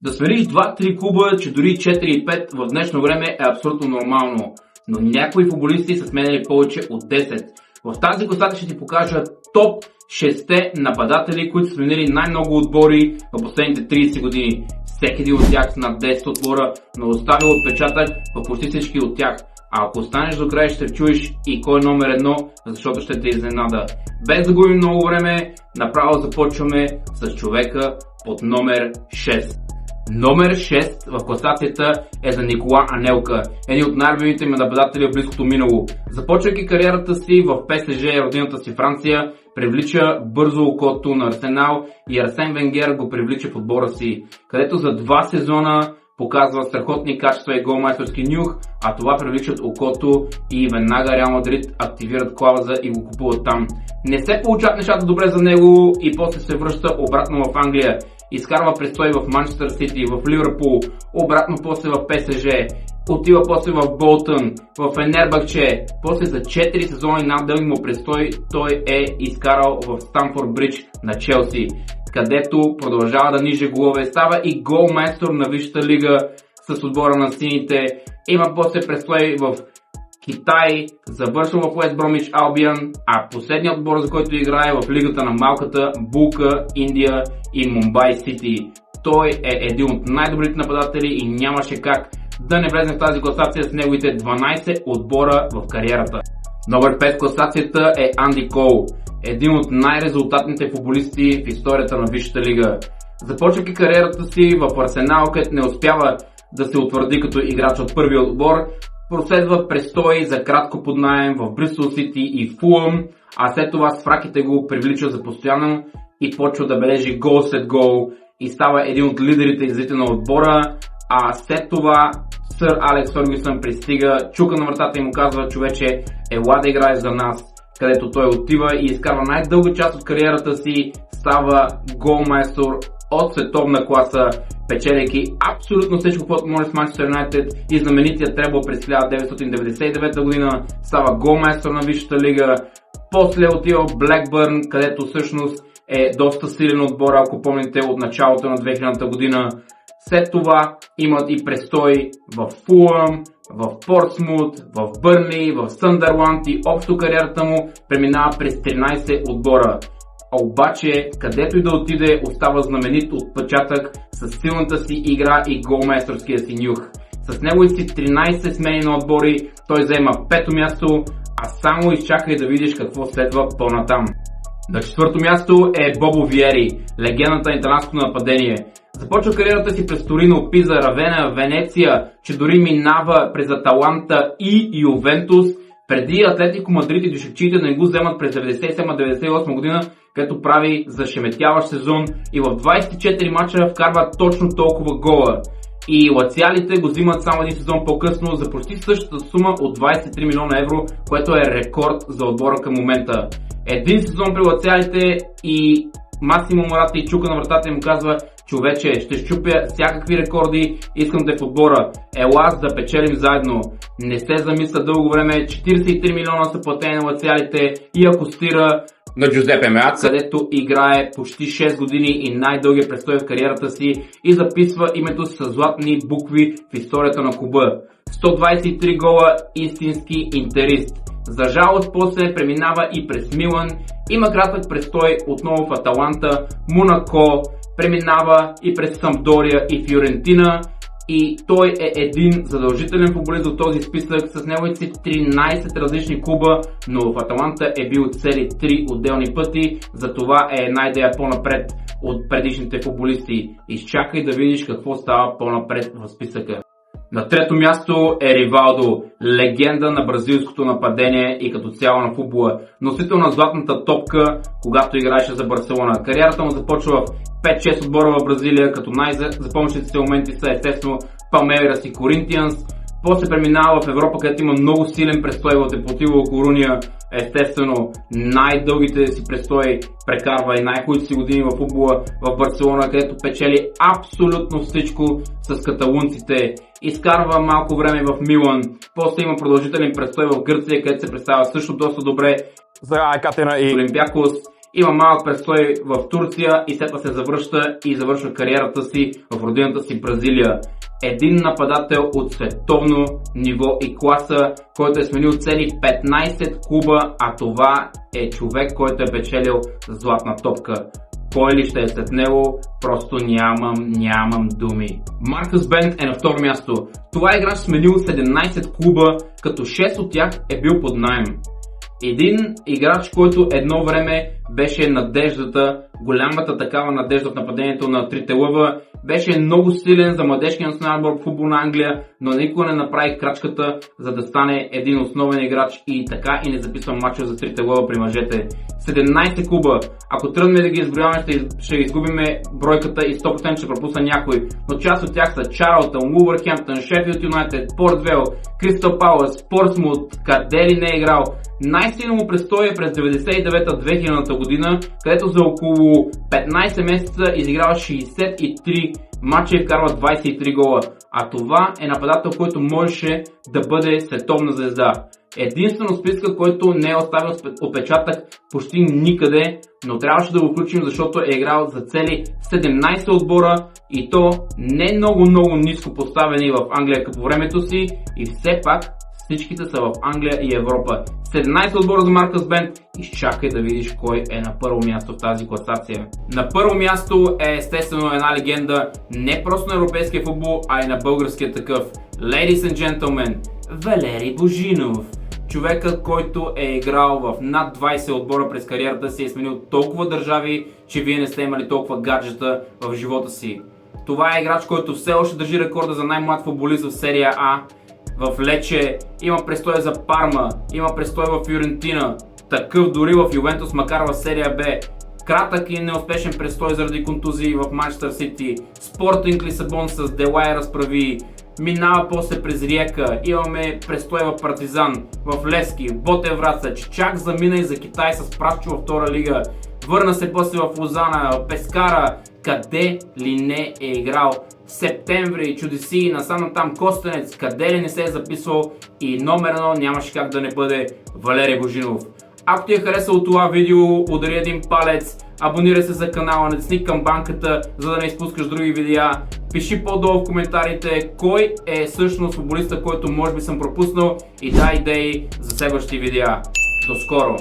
Да смениш 2-3 клуба, че дори 4-5 в днешно време е абсолютно нормално. Но някои футболисти са сменили повече от 10. В тази класация ще ти покажа топ 6 нападатели, които са сменили най-много отбори в последните 30 години. Всеки един от тях с над 10 отбора, но оставил отпечатък в почти всички от тях. А ако останеш до края, ще чуеш и кой е номер 1, защото ще те изненада. Без да губим много време, направо започваме с човека под номер 6. Номер 6 в класацията е за Никола Анелка, един от най-любимите ми нападатели в близкото минало. Започвайки кариерата си в ПСЖ, родината си Франция, привлича бързо окото на Арсенал и Арсен Венгер го привлича в отбора си, където за 2 сезона показва страхотни качества и голмайсторски нюх, а това привличат окото и веднага Реал Мадрид активират клауза и го купуват там. Не се получават нещата добре за него и после се връща обратно в Англия. Изкарва престой в Манчестър Сити, в Ливърпул, обратно после в ПСЖ, отива после в Болтън, в Фенербахче, после за 4 сезони над дълги му престой той е изкарал в Стамфорд Бридж на Челси, където продължава да ниже голове, става и голмайстор на Висшата лига с отбора на сините, има после престой в Китай, завършва в Уест Бромвич Албион, а последният отбор, за който играе в лигата на малката булка Индия и Мумбай Сити. Той е един от най-добрите нападатели и нямаше как да не влезе в тази класация с неговите 12 отбора в кариерата. Номер 5 в класацията е Анди Кол, един от най-резултатните футболисти в историята на Висшата лига. Започвайки кариерата си в Арсенал, където не успява да се утвърди като играч от първия отбор, проследва престой за кратко под наем в Бристол Сити и Фулъм, а след това с фраките го привлича за постоянно и почва да бележи гол след гол и става един от лидерите и зрители на отбора, а след това сър Алекс Фъргюсън пристига, чука на вратата и му казва: човече, ела да играеш за нас, където той отива и изкарва най-дълга част от кариерата си, става голмайстор от световна класа, печеляйки абсолютно всичко, което може с Манчестър Юнайтед и знаменития требъл през 1999 година, става голмайстор на Висшата лига, после отива в Блекбърн, където всъщност е доста силен отбор, ако помните, от началото на 2000-та година. След това имат и престой в Фулъм, в Портсмут, в Бърнли, в Съндърланд и общо кариерата му преминава през 13 отбора. А обаче, където и да отиде, остава знаменит отпечатък с силната си игра и голмайсторския си нюх. С неговите си 13 смени на отбори той заема 5-то място, а само изчакай да видиш какво следва по-натам. На 4-то място е Бобо Виери, легендата на италианското нападение. Започва кариерата си през Торино, Пиза, Равена, Венеция, че дори минава през Аталанта и Ювентус, преди Атлетико Мадрид и дюшекчиите да не го вземат през 97-98 година, където прави зашеметяващ сезон и в 24 мача вкарва точно толкова гола. И лациалите го взимат само един сезон по-късно за почти същата сума от 23 милиона евро, което е рекорд за отбора към момента. Един сезон при лациалите и Масимо Мората и чука на вратата и му казва: човече, ще щупя всякакви рекорди, искам да е в отбора, ела да печелим заедно. Не се замисля дълго време, 43 милиона са платени на лациалите и акостира на Джузепе Меаца, където играе почти 6 години и най-дългия престой в кариерата си и записва името си с златни букви в историята на клуба. 123 гола, истински интерист. За жалост после преминава и през Милан, има кратък престой отново в Аталанта, Монако, преминава и през Сампдория и Фиорентина и той е един задължителен футболист от този списък с неговите 13 различни клуба, но в Аталанта е бил цели 3 отделни пъти, затова е една идея по-напред от предишните футболисти. Изчакай да видиш какво става по-напред в списъка. На 3-то място е Ривалдо, легенда на бразилското нападение и като цяло на футбола, носител на златната топка, когато играеше за Барселона. Кариерата му започва в 5-6 отбора в Бразилия, като най-запомнящите се моменти са естествено Палмейрас и Коринтианс. После преминава в Европа, където има много силен престой в Депортиво Коруния. Естествено, най-дългите си престои прекарва и най-хубавите си години в футбола в Барселона, където печели абсолютно всичко с каталунците. Изкарва малко време в Милан, после има продължителен престой в Гърция, където се представя също доста добре за Екатина и Олимпиакос има малък престой в Турция и след това се завръща и завършва кариерата си в родината си Бразилия. Един нападател от световно ниво и класа, който е сменил цели 15 клуба, а това е човек, който е печелил златна топка. Кой ли ще е след него? Просто нямам думи. Маркъс Бент е на второ място. Това играч сменил 17 клуба, като 6 от тях е бил под наем. Един играч, който едно време беше надеждата, голямата такава надежда в нападението на трите лъва, беше много силен за младежкия национален отбор футбол на Англия, но никога не направи крачката, за да стане един основен играч и така и не записва мачове за трите лъва при мъжете. 17 клуба. Ако тръгнем да ги изброяваме, ще изгубиме бройката и 100% ще пропусна някой, но част от тях са Чарлтън, Вулвърхемптън, Шефилд Юнайтед, Порт Вейл, Кристал Палас, Портсмут, къде ли не е играл. Най-силно му престои през 99-2000 година, където за около 15 месеца изиграва 63 мача и вкарва 23 гола. А това е нападател, който можеше да бъде световна звезда. Единствено списка, който не е оставил отпечатък почти никъде, но трябваше да го включим, защото е играл за цели 17 отбора и то не много ниско поставени в Англия по времето си и все пак всичките са в Англия и Европа. 17 отбора за Маркъс Бент. Изчакай да видиш кой е на първо място в тази класация. На първо място е естествено една легенда не просто на европейския футбол, а и на българския такъв. Ladies and gentlemen, Валери Божинов. Човекът, който е играл в над 20 отбора през кариерата си, е сменил толкова държави, че вие не сте имали толкова гаджета в живота си. Това е играч, който все още държи рекорда за най-млад футболист в серия А. В Лече, има престой за Парма, има престой в Фиорентина, такъв дори в Ювентус, макар в серия Б. Кратък и неуспешен престой заради контузии в Манчестър Сити, Спортинг Лисабон с Делай разправи, минава после през Риека, имаме престой в Партизан, в Лески, в Ботевраца, чак замина и за Китай с Прашчо във втора лига, върна се после в Лозана, в Пескара, къде ли не е играл. Септември, чудеси, насам там Костенец, къде ли не се е записвал и номер 1 нямаше как да не бъде Валери Божинов. Ако ти е харесало това видео, удари един палец, абонирай се за канала, натисни камбанката, за да не изпускаш други видеа. Пиши по-долу в коментарите кой е всъщност футболиста, който може би съм пропуснал и дай идеи за следващи видеа. До скоро!